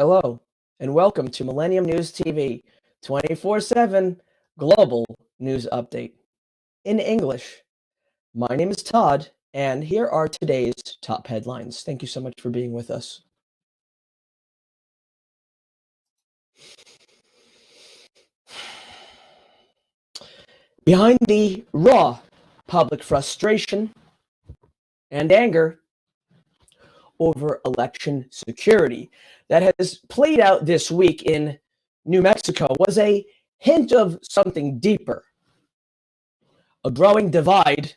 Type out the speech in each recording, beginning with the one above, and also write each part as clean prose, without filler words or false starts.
Hello, and welcome to Millennium News TV, 24/7 global news update. In English, my name is Todd, and here are today's top headlines. Thank you so much for being with us. Behind the raw public frustration and anger over election security that has played out this week in New Mexico was a hint of something deeper. A growing divide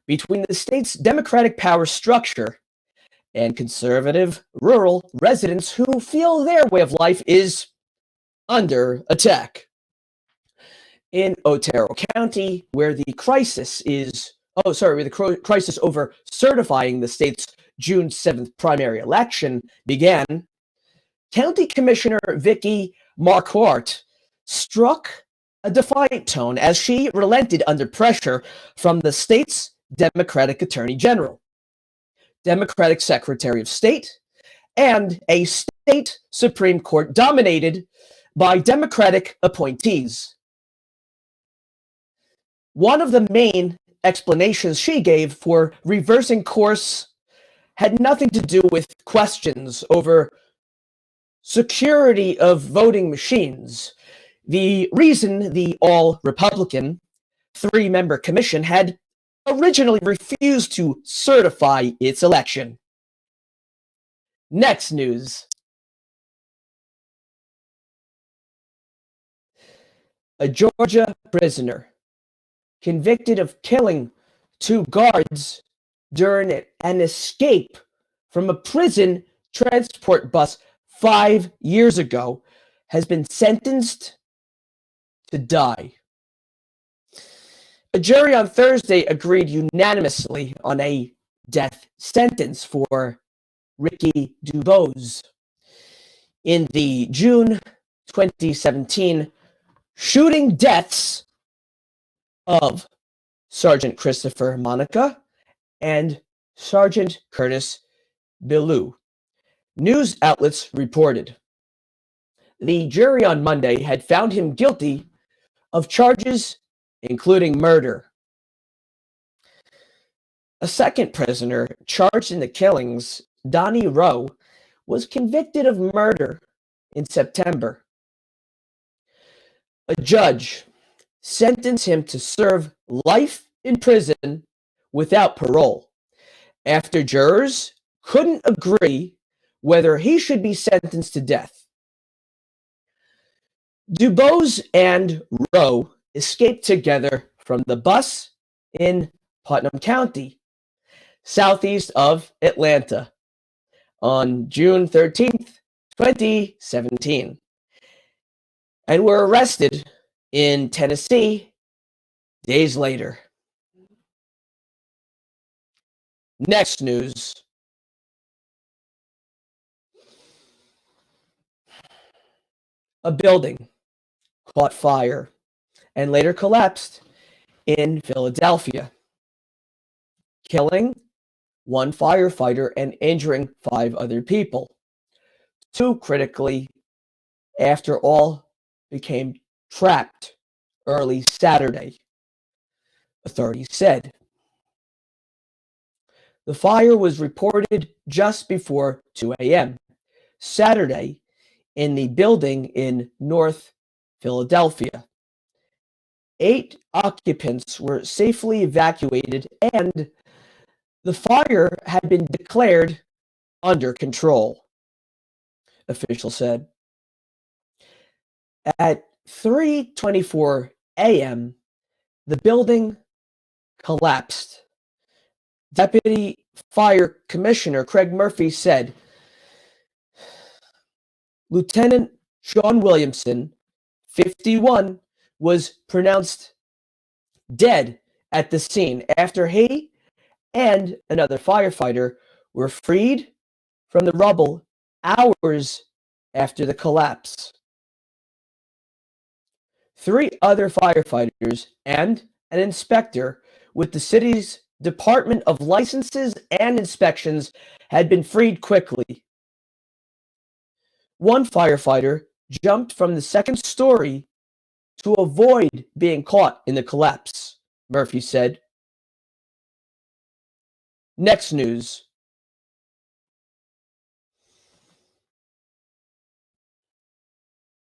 between the state's democratic power structure and conservative rural residents who feel their way of life is under attack. In Otero County, where the crisis over certifying the state's June 7th primary election began, County Commissioner Vicky Marquardt struck a defiant tone as she relented under pressure from the state's Democratic Attorney General, Democratic Secretary of State, and a state Supreme Court dominated by Democratic appointees. One of the main explanations she gave for reversing course had nothing to do with questions over security of voting machines. The reason the all-Republican three-member commission had originally refused to certify its election. Next news. A Georgia prisoner convicted of killing two guards during an escape from a prison transport bus 5 years ago has been sentenced to die. A jury on Thursday agreed unanimously on a death sentence for Ricky Dubose in the June 2017 shooting deaths of Sergeant Christopher Monica and Sergeant Curtis Billou, news outlets reported. The jury on Monday had found him guilty of charges including murder. A second prisoner charged in the killings, Donnie Rowe, was convicted of murder in September. A judge sentenced him to serve life in prison without parole after jurors couldn't agree whether he should be sentenced to death. Dubose and Rowe escaped together from the bus in Putnam County, southeast of Atlanta, on June 13th, 2017, and were arrested in Tennessee days later. Next news. A building caught fire and later collapsed in Philadelphia, killing one firefighter and injuring 5 other people. 2 critically after all became trapped early Saturday, authorities said. The fire was reported just before 2 a.m. Saturday in the building in North Philadelphia. 8 occupants were safely evacuated and the fire had been declared under control, officials said. At 3:24 a.m., the building collapsed. Deputy Fire Commissioner Craig Murphy said, Lieutenant Sean Williamson, 51, was pronounced dead at the scene after he and another firefighter were freed from the rubble hours after the collapse. 3 other firefighters and an inspector with the city's Department of Licenses and Inspections had been freed quickly. One firefighter jumped from the second story to avoid being caught in the collapse, Murphy said. Next news.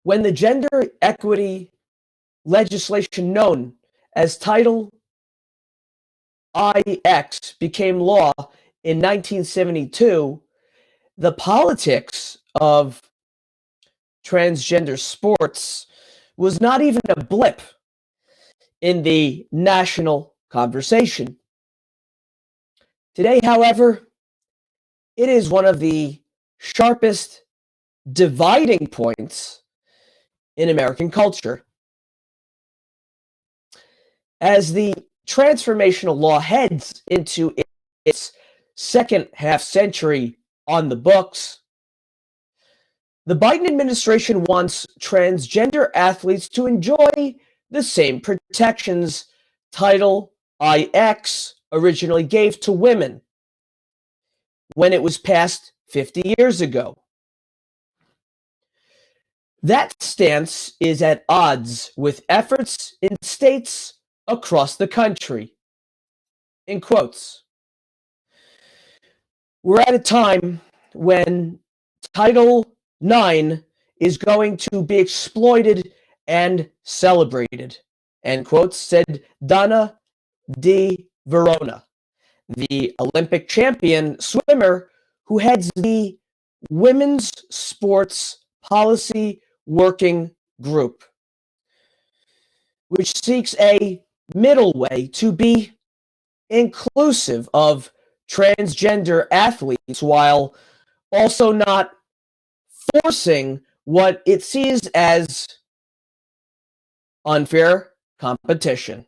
When the gender equity legislation known as Title IX became law in 1972, the politics of transgender sports was not even a blip in the national conversation. Today, however, it is one of the sharpest dividing points in American culture. As the transformational law heads into its second half century on the books, the Biden administration wants transgender athletes to enjoy the same protections Title IX originally gave to women when it was passed 50 years ago. That stance is at odds with efforts in states across the country. In quotes, we're at a time when Title IX is going to be exploited and celebrated, end quotes, said Donna Di Verona, the Olympic champion swimmer who heads the Women's Sports Policy Working Group, which seeks a middle way to be inclusive of transgender athletes while also not forcing what it sees as unfair competition.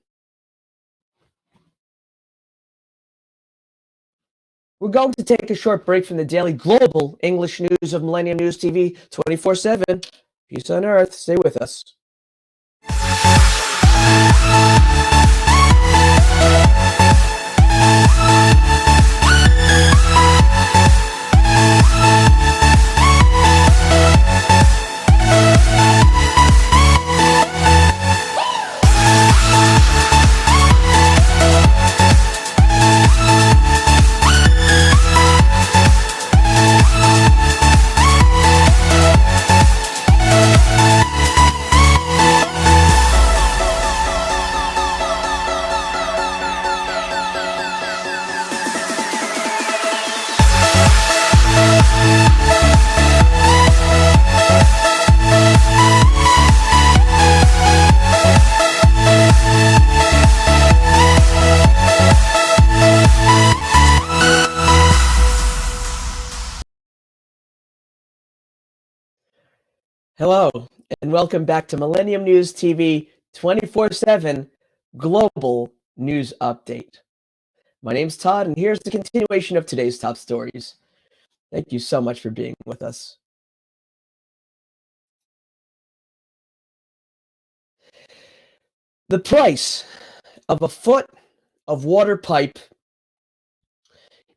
We're going to take a short break from the daily global English news of Millennium News TV 24/7. Peace on earth. Stay with us. Hello, and welcome back to Millennium News TV 24/7 Global News Update. My name's Todd, and here's the continuation of today's top stories. Thank you so much for being with us. The price of a foot of water pipe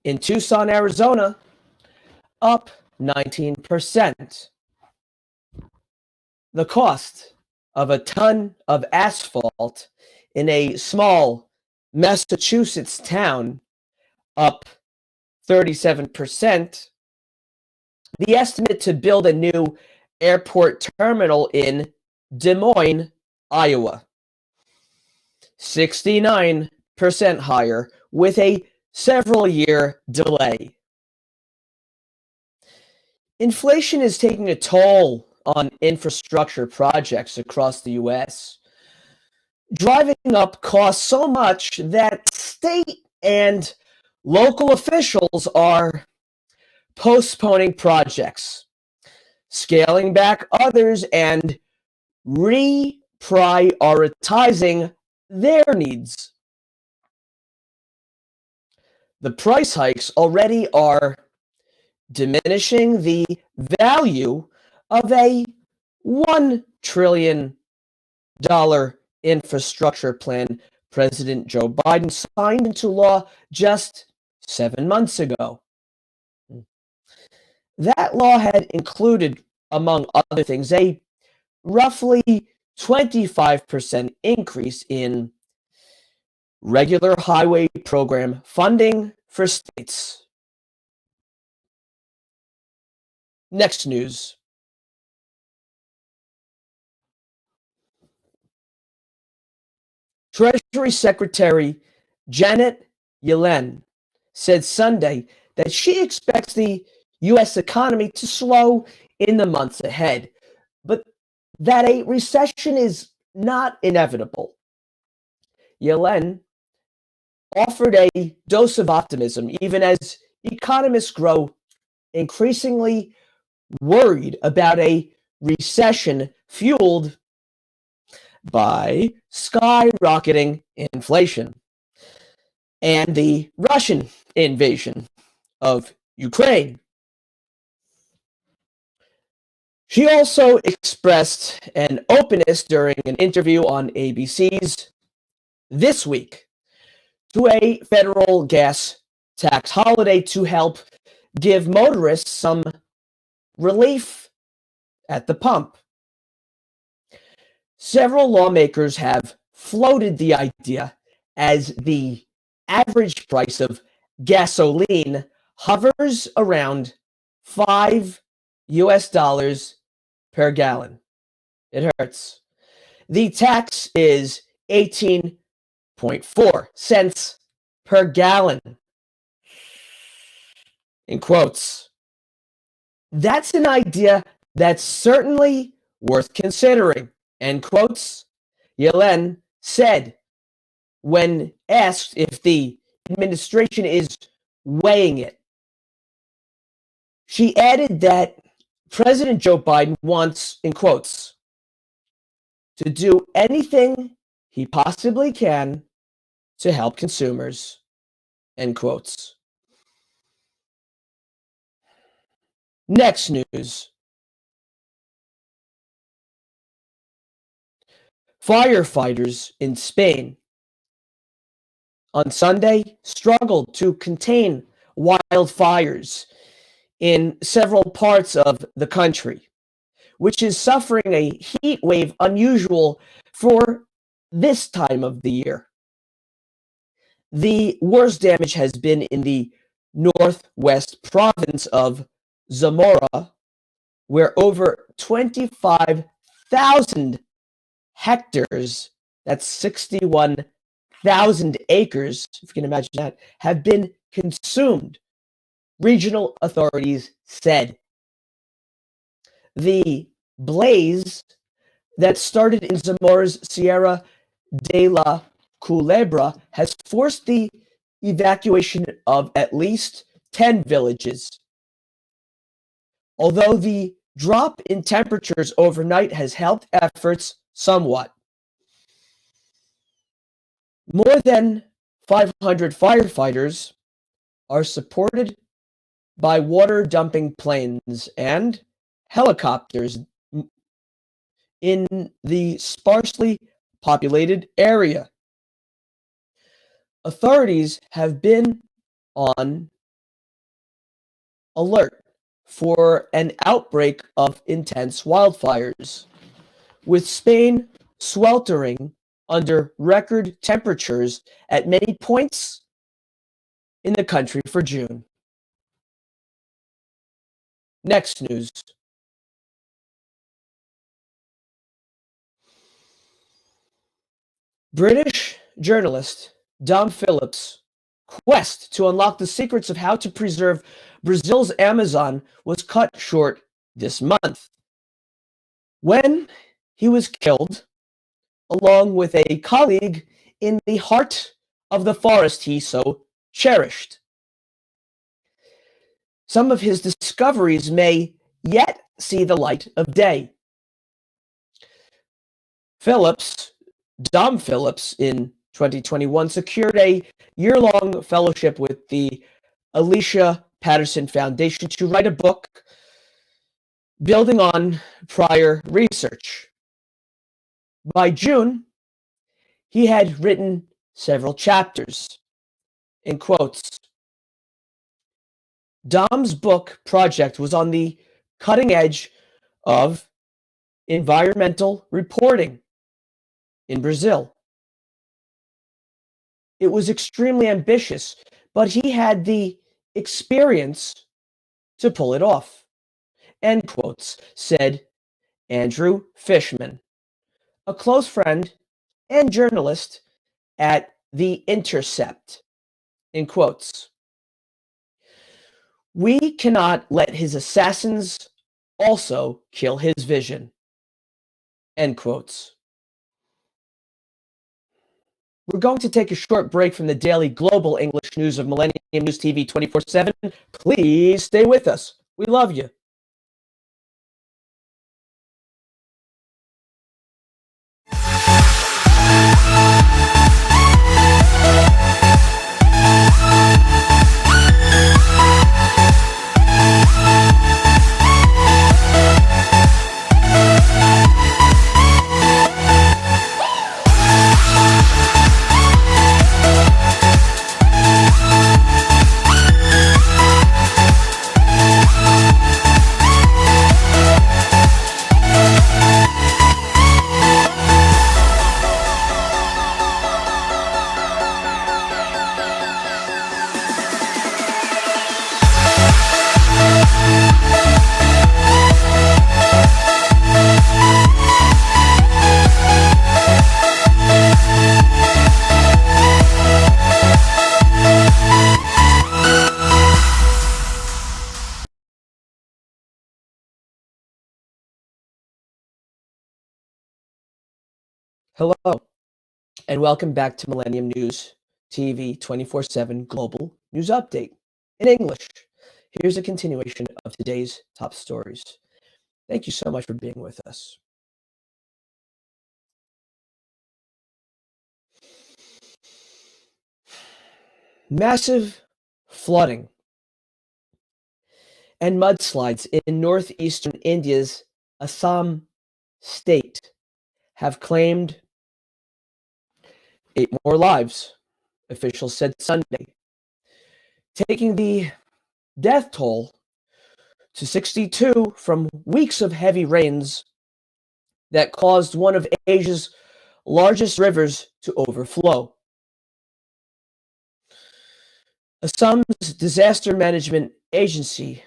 in Tucson, Arizona, up 19%. The cost of a ton of asphalt in a small Massachusetts town, up 37%. The estimate to build a new airport terminal in Des Moines, Iowa, 69% higher with a several-year delay. Inflation is taking a toll on infrastructure projects across the U.S., driving up costs so much that state and local officials are postponing projects, scaling back others, and reprioritizing their needs. The price hikes already are diminishing the value of a $1 trillion infrastructure plan President Joe Biden signed into law just 7 months ago. That law had included among other things, a roughly 25% increase in regular highway program funding for states. Next news. Treasury Secretary Janet Yellen said Sunday that she expects the U.S. economy to slow in the months ahead, but that a recession is not inevitable. Yellen offered a dose of optimism even as economists grow increasingly worried about a recession fueled by skyrocketing inflation and the Russian invasion of Ukraine. She also expressed an openness during an interview on ABC's This Week to a federal gas tax holiday to help give motorists some relief at the pump. Several lawmakers have floated the idea as the average price of gasoline hovers around $5 per gallon. It hurts. The tax is 18.4 cents per gallon. In quotes. That's an idea that's certainly worth considering. End quotes. Yellen said when asked if the administration is weighing it. She added that President Joe Biden wants, in quotes, to do anything he possibly can to help consumers, end quotes. Next news. Firefighters in Spain on Sunday struggled to contain wildfires in several parts of the country, which is suffering a heat wave unusual for this time of the year. The worst damage has been in the northwest province of Zamora, where over 25,000 hectares, that's 61,000 acres, if you can imagine that, have been consumed, regional authorities said. The blaze that started in Zamora's Sierra de la Culebra has forced the evacuation of at least 10 villages. Although the drop in temperatures overnight has helped efforts somewhat. More than 500 firefighters are supported by water dumping planes and helicopters in the sparsely populated area. Authorities have been on alert for an outbreak of intense wildfires, with Spain sweltering under record temperatures at many points in the country for June. Next news. British journalist Dom Phillips' quest to unlock the secrets of how to preserve Brazil's Amazon was cut short this month when he was killed along with a colleague in the heart of the forest he so cherished. Some of his discoveries may yet see the light of day. Dom Phillips, in 2021, secured a year-long fellowship with the Alicia Patterson Foundation to write a book building on prior research. By June, he had written several chapters. In quotes, Dom's book project was on the cutting edge of environmental reporting in Brazil. It was extremely ambitious, but he had the experience to pull it off. End quotes, said Andrew Fishman, a close friend and journalist at The Intercept. In quotes, we cannot let his assassins also kill his vision. End quotes. We're going to take a short break from the daily global English news of Millennium News TV 24/7. Please stay with us. We love you. Hello, and welcome back to Millennium News TV 24/7 Global News Update in English. Here's a continuation of today's top stories. Thank you so much for being with us. Massive flooding and mudslides in northeastern India's Assam state have claimed 8 more lives, officials said Sunday, taking the death toll to 62 from weeks of heavy rains that caused one of Asia's largest rivers to overflow. Assam's disaster management agency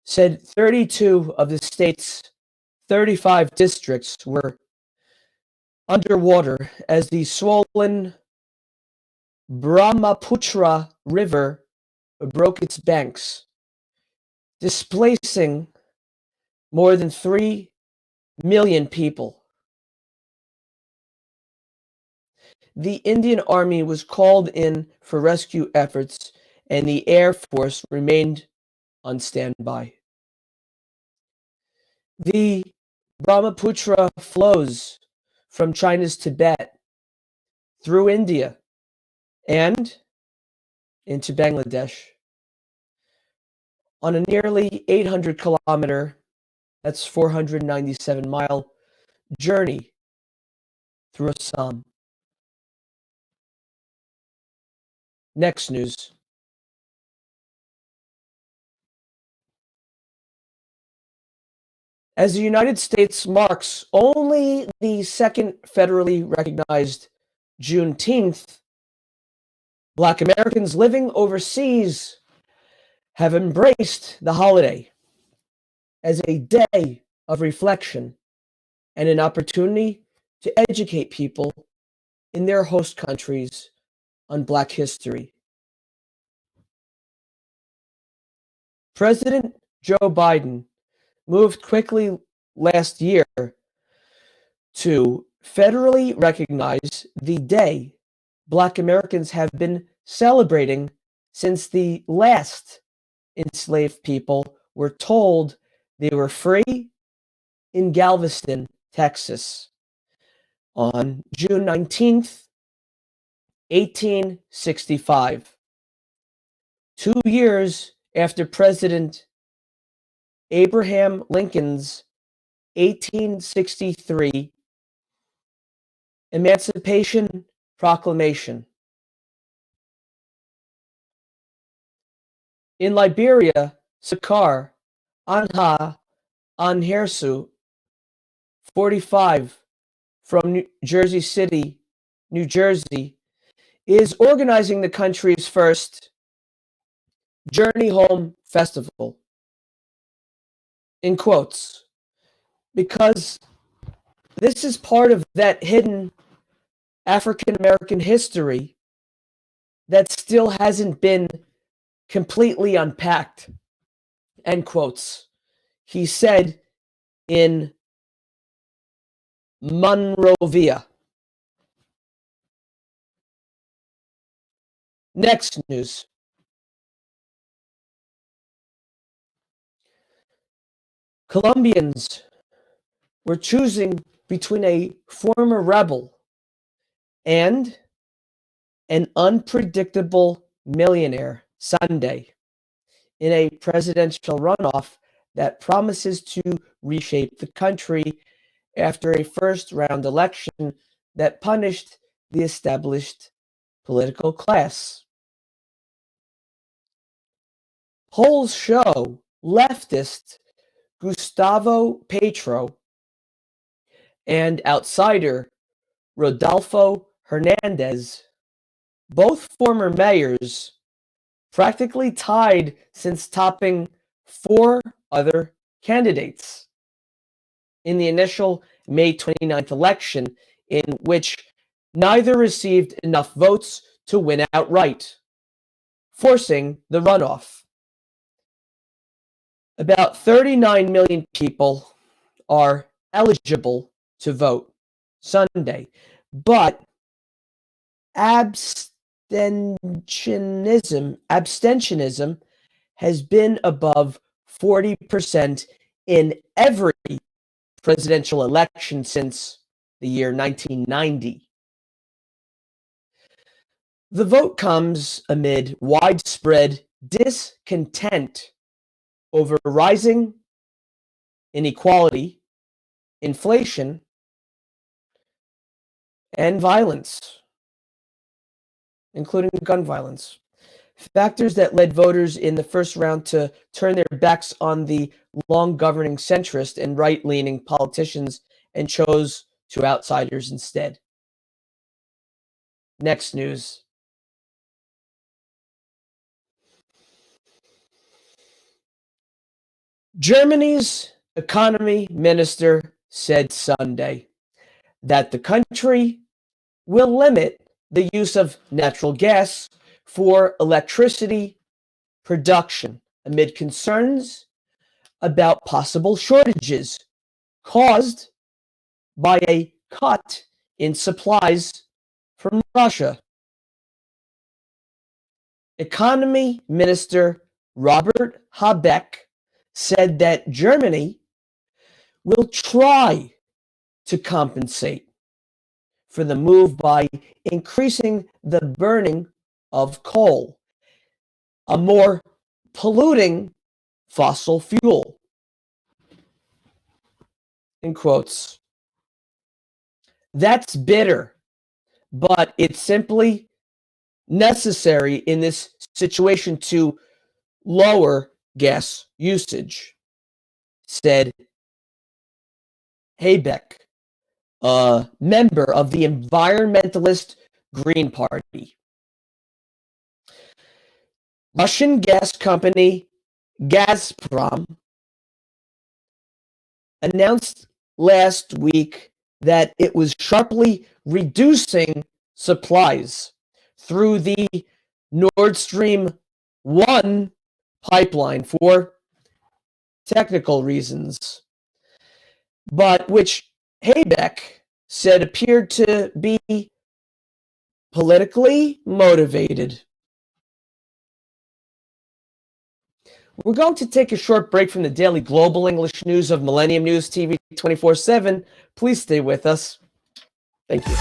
said 32 of the state's 35 districts were underwater as the swollen Brahmaputra River broke its banks, displacing more than 3 million people. The Indian Army was called in for rescue efforts, and the Air Force remained on standby. The Brahmaputra flows from China's Tibet through India and into Bangladesh on a nearly 800-kilometer, that's 497-mile journey through Assam. Next news. As the United States marks only the second federally recognized Juneteenth, Black Americans living overseas have embraced the holiday as a day of reflection and an opportunity to educate people in their host countries on Black history. President Joe Biden moved quickly last year to federally recognize the day Black Americans have been celebrating since the last enslaved people were told they were free in Galveston, Texas, on June 19th, 1865, 2 years after President Abraham Lincoln's 1863 Emancipation Proclamation. In Liberia, Sakar Anha Anhersu, 45, from New Jersey City, New Jersey, is organizing the country's first Journey Home Festival, in quotes, because this is part of that hidden African American history that still hasn't been completely unpacked, end quotes. He said in Monrovia. Next news. Colombians were choosing between a former rebel and an unpredictable millionaire Sunday in a presidential runoff that promises to reshape the country after a first-round election that punished the established political class. Polls show leftist Gustavo Petro and outsider Rodolfo Hernandez, both former mayors, practically tied since topping 4 other candidates in the initial May 29th election, in which neither received enough votes to win outright, forcing the runoff. About 39 million people are eligible to vote Sunday, but abstentionism has been above 40% in every presidential election since the year 1990. The vote comes amid widespread discontent over rising inequality, inflation, and violence, including gun violence. Factors that led voters in the first round to turn their backs on the long-governing centrist and right-leaning politicians and chose two outsiders instead. Next news. Germany's economy minister said Sunday that the country will limit the use of natural gas for electricity production amid concerns about possible shortages caused by a cut in supplies from Russia. Economy Minister Robert Habeck said that Germany will try to compensate for the move by increasing the burning of coal, a more polluting fossil fuel, in quotes. That's bitter, but it's simply necessary in this situation to lower gas usage, said Habeck, a member of the environmentalist Green Party. Russian gas company Gazprom announced last week that it was sharply reducing supplies through the Nord Stream 1 pipeline for technical reasons, but which Habeck said appeared to be politically motivated. We're going to take a short break from the daily global English news of Millennium News TV 24/7. Please stay with us. Thank you.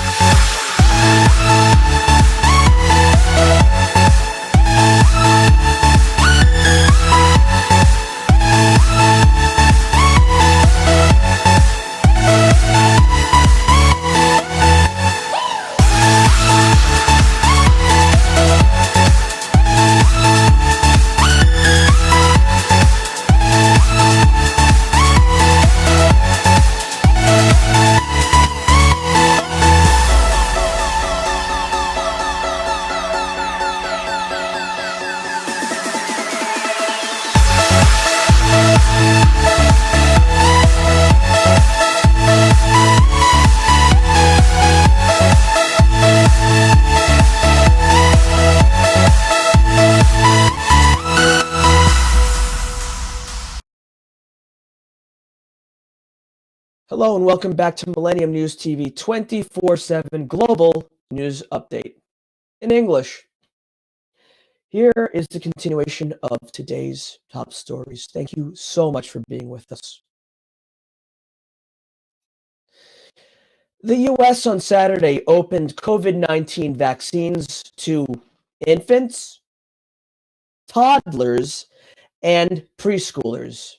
Hello and welcome back to Millennium News TV 24/7 Global News Update in English. Here is the continuation of today's top stories. Thank you so much for being with us. The U.S. on Saturday opened COVID-19 vaccines to infants, toddlers, and preschoolers.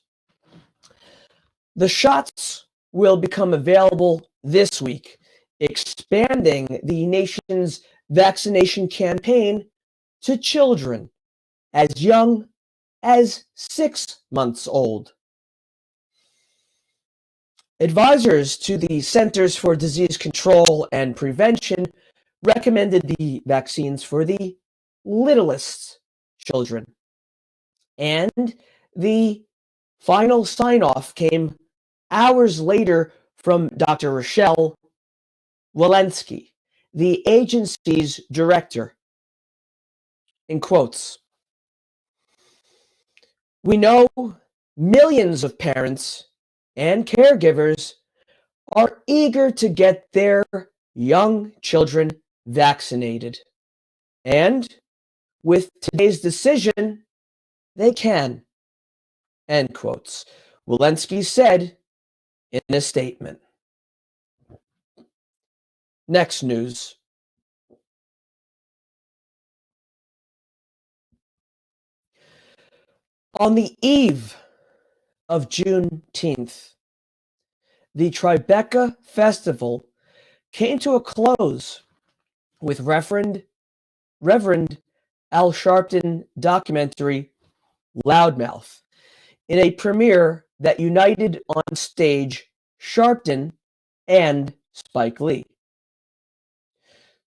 The shots will become available this week, expanding the nation's vaccination campaign to children as young as 6 months old. Advisors to the Centers for Disease Control and Prevention recommended the vaccines for the littlest children. And the final sign-off came hours later from Dr. Rochelle Walensky, the agency's director. In quotes, "We know millions of parents and caregivers are eager to get their young children vaccinated. And with today's decision, they can," end quotes, Walensky said in a statement. Next news. On the eve of Juneteenth, the Tribeca Festival came to a close with Reverend Al Sharpton documentary Loudmouth in a premiere that united on stage Sharpton and Spike Lee,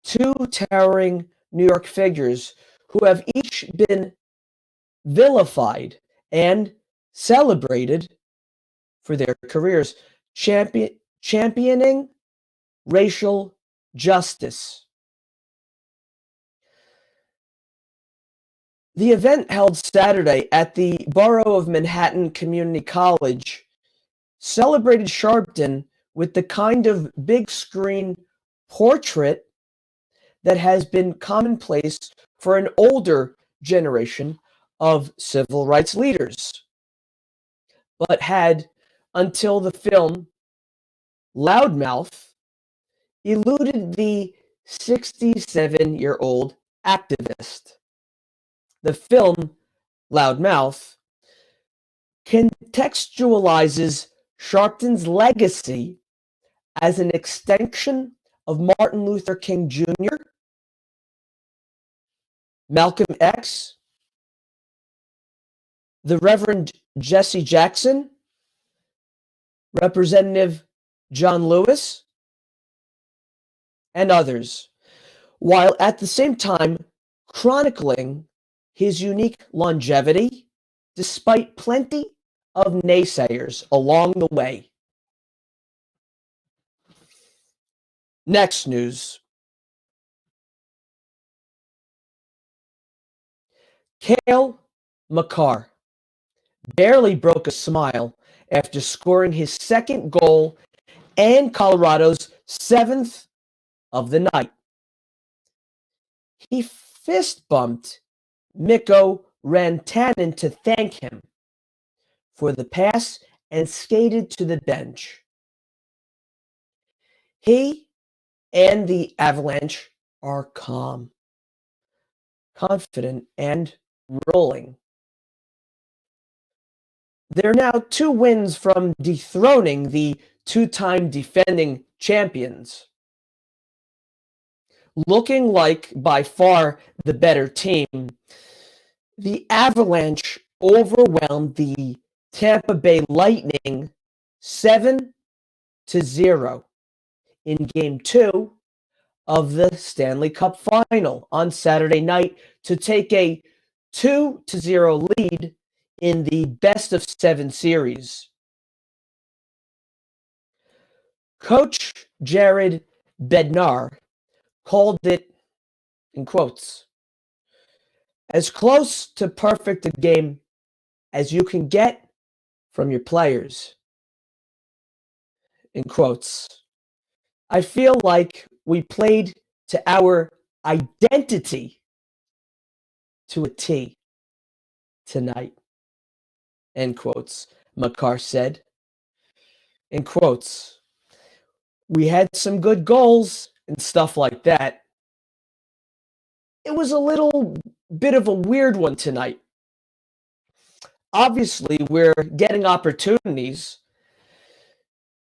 two towering New York figures who have each been vilified and celebrated for their careers championing racial justice. The event, held Saturday at the Borough of Manhattan Community College, celebrated Sharpton with the kind of big screen portrait that has been commonplace for an older generation of civil rights leaders, but had, until the film Loudmouth, eluded the 67-year-old activist. The film Loudmouth contextualizes Sharpton's legacy as an extension of Martin Luther King Jr., Malcolm X, the Reverend Jesse Jackson, Representative John Lewis, and others, while at the same time chronicling his unique longevity despite plenty of naysayers along the way. Next news. Cale Makar barely broke a smile after scoring his second goal and Colorado's 7th of the night. He fist bumped Mikko Rantanen to thank him for the pass and skated to the bench. He and the Avalanche are calm, confident, and rolling. They're now 2 wins from dethroning the 2-time defending champions, looking like by far the better team. The Avalanche overwhelmed the Tampa Bay Lightning 7-0 in Game 2 of the Stanley Cup Final on Saturday night to take a 2-0 lead in the best-of-7 series. Coach Jared Bednar called it, in quotes, "as close to perfect a game as you can get from your players." in quotes. I feel like we played to our identity to a T tonight, end quotes, Makar said. In quotes, we had some good goals and stuff like that. It was a little bit of a weird one tonight. Obviously, we're getting opportunities,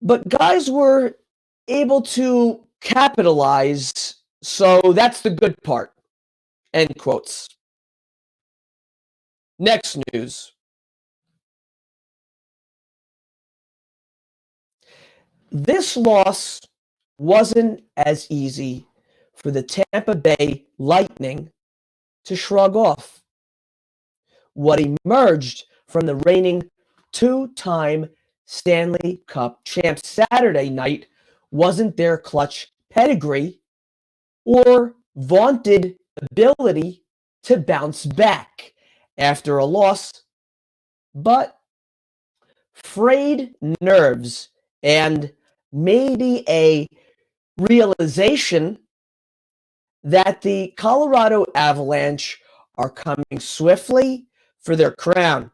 but guys were able to capitalize, so that's the good part, end quotes. Next news. This loss wasn't as easy for the Tampa Bay Lightning to shrug off. What emerged from the reigning two-time Stanley Cup champs Saturday night wasn't their clutch pedigree or vaunted ability to bounce back after a loss, but frayed nerves and maybe a realization that the Colorado Avalanche are coming swiftly for their crown.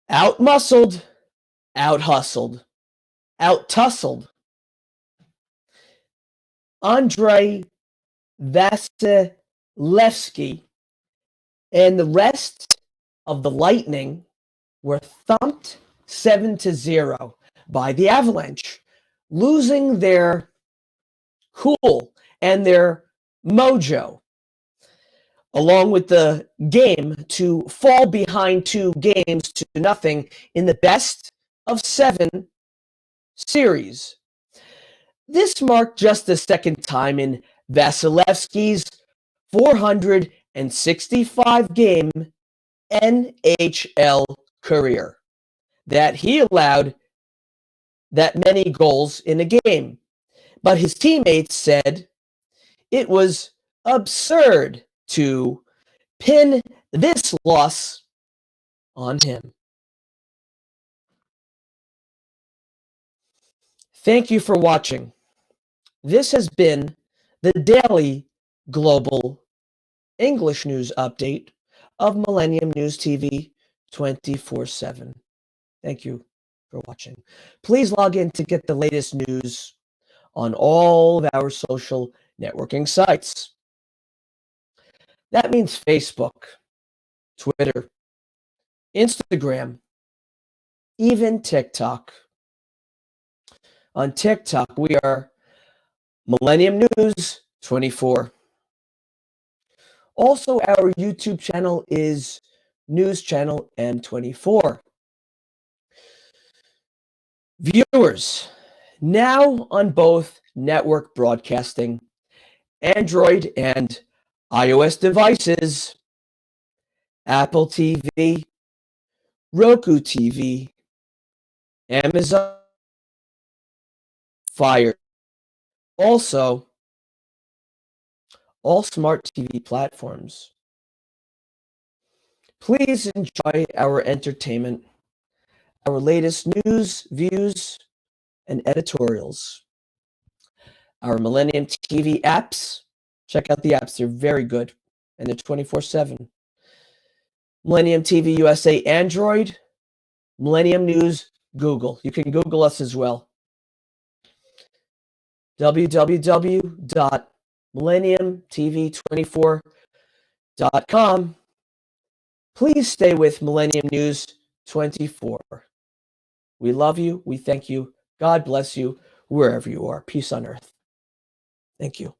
Out-muscled, out-hustled, out-tussled. Andrei Vasilevsky and the rest of the Lightning were thumped 7-0 by the Avalanche, losing their cool and their mojo, along with the game to fall behind 2-0 in the best of 7 series. This marked just the second time in Vasilevsky's 465-game NHL career that he allowed that many goals in a game. But his teammates said it was absurd to pin this loss on him. Thank you for watching. This has been the daily global English news update of Millennium News TV 24/7. Thank you for watching. Please log in to get the latest news on all of our social networking sites. That means Facebook, Twitter, Instagram, even TikTok. On TikTok, we are Millennium News 24. Also, our YouTube channel is News Channel M24. Viewers, now on both network broadcasting, Android and iOS devices, Apple TV, Roku TV, Amazon Fire. Also, all smart TV platforms. Please enjoy our entertainment, our latest news, views, and editorials. Our Millennium TV apps. Check out the apps. They're very good, and they're 24/7. Millennium TV USA Android, Millennium News Google. You can Google us as well. www.millenniumtv24.com. Please stay with Millennium News 24. We love you. We thank you. God bless you wherever you are. Peace on earth. Thank you.